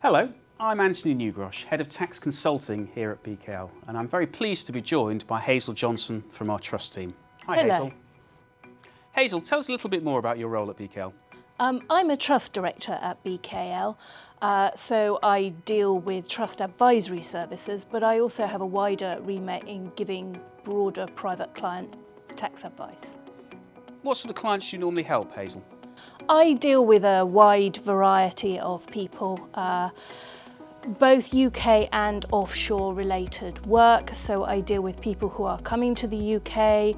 Hello, I'm Anthony Newgrosh, Head of Tax Consulting here at BKL, and I'm very pleased to be joined by Hazel Johnson from our trust team. Hi. Hello. Hazel. Hazel, tell us a little bit more about your role at BKL. I'm a trust director at BKL, so I deal with trust advisory services, but I also have a wider remit in giving broader private client tax advice. What sort of clients do you normally help, Hazel? I deal with a wide variety of people, both UK and offshore related work. So I deal with people who are coming to the UK,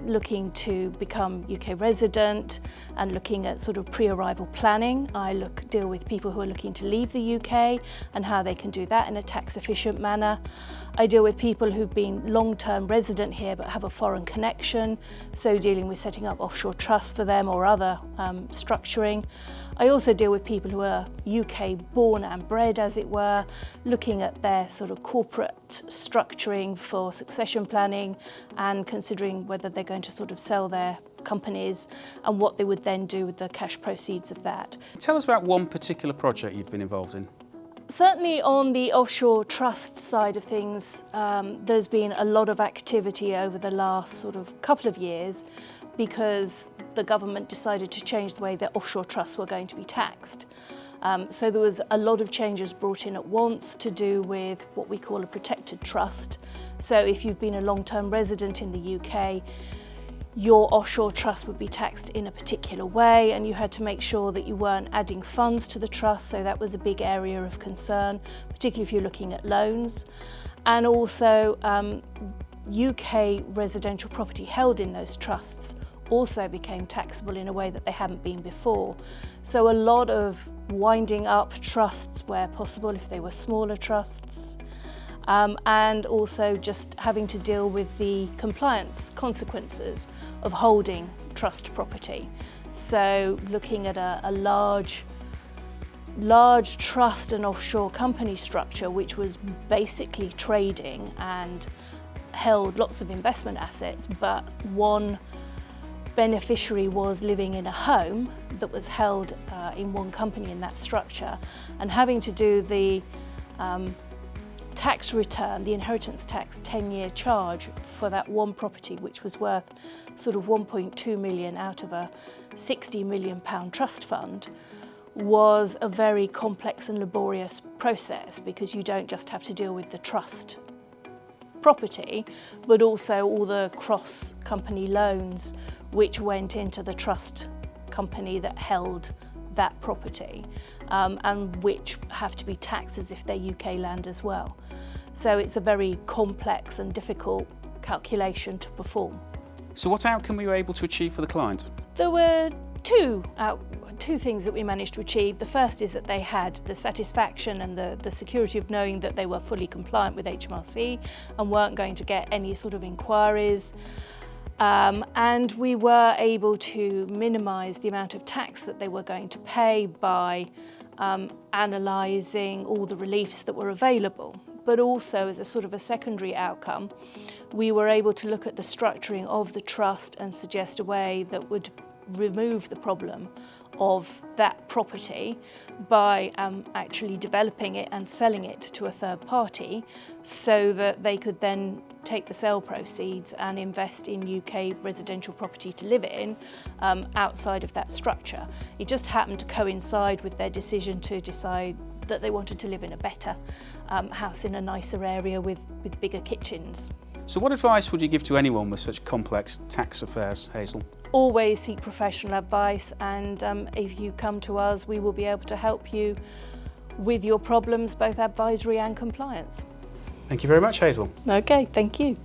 looking to become UK resident and looking at sort of pre-arrival planning. I deal with people who are looking to leave the UK and how they can do that in a tax efficient manner. I deal with people who've been long-term resident here but have a foreign connection, so dealing with setting up offshore trusts for them or other structuring. I also deal with people who are UK born and bred, as it were, looking at their sort of corporate structuring for succession planning and considering whether they're going to sort of sell their companies and what they would then do with the cash proceeds of that. Tell us about one particular project you've been involved in. Certainly on the offshore trust side of things, there's been a lot of activity over the last sort of couple of years because the government decided to change the way that offshore trusts were going to be taxed. So there was a lot of changes brought in at once to do with what we call a protected trust. So if you've been a long-term resident in the UK, your offshore trust would be taxed in a particular way, and you had to make sure that you weren't adding funds to the trust, so that was a big area of concern, particularly if you're looking at loans. And also UK residential property held in those trusts also became taxable in a way that they hadn't been before. So a lot of winding up trusts where possible if they were smaller trusts, and also just having to deal with the compliance consequences of holding trust property. So looking at a large trust and offshore company structure which was basically trading and held lots of investment assets, but one beneficiary was living in a home that was held in one company in that structure, and having to do the tax return, the inheritance tax 10-year charge for that one property, which was worth sort of 1.2 million out of a 60 million pound trust fund, was a very complex and laborious process, because you don't just have to deal with the trust property, but also all the cross-company loans which went into the trust company that held that property, and which have to be taxed as if they're UK land as well. So it's a very complex and difficult calculation to perform. So what outcome were you able to achieve for the client? There were two things that we managed to achieve. The first is that they had the satisfaction and the security of knowing that they were fully compliant with HMRC and weren't going to get any sort of inquiries. And we were able to minimise the amount of tax that they were going to pay by analysing all the reliefs that were available. But also, as a sort of a secondary outcome, we were able to look at the structuring of the trust and suggest a way that would remove the problem of that property by actually developing it and selling it to a third party, so that they could then take the sale proceeds and invest in UK residential property to live in outside of that structure. It just happened to coincide with their decision to decide that they wanted to live in a better house in a nicer area with bigger kitchens. So what advice would you give to anyone with such complex tax affairs, Hazel? Always seek professional advice, and if you come to us, we will be able to help you with your problems, both advisory and compliance. Thank you very much, Hazel. Okay, thank you.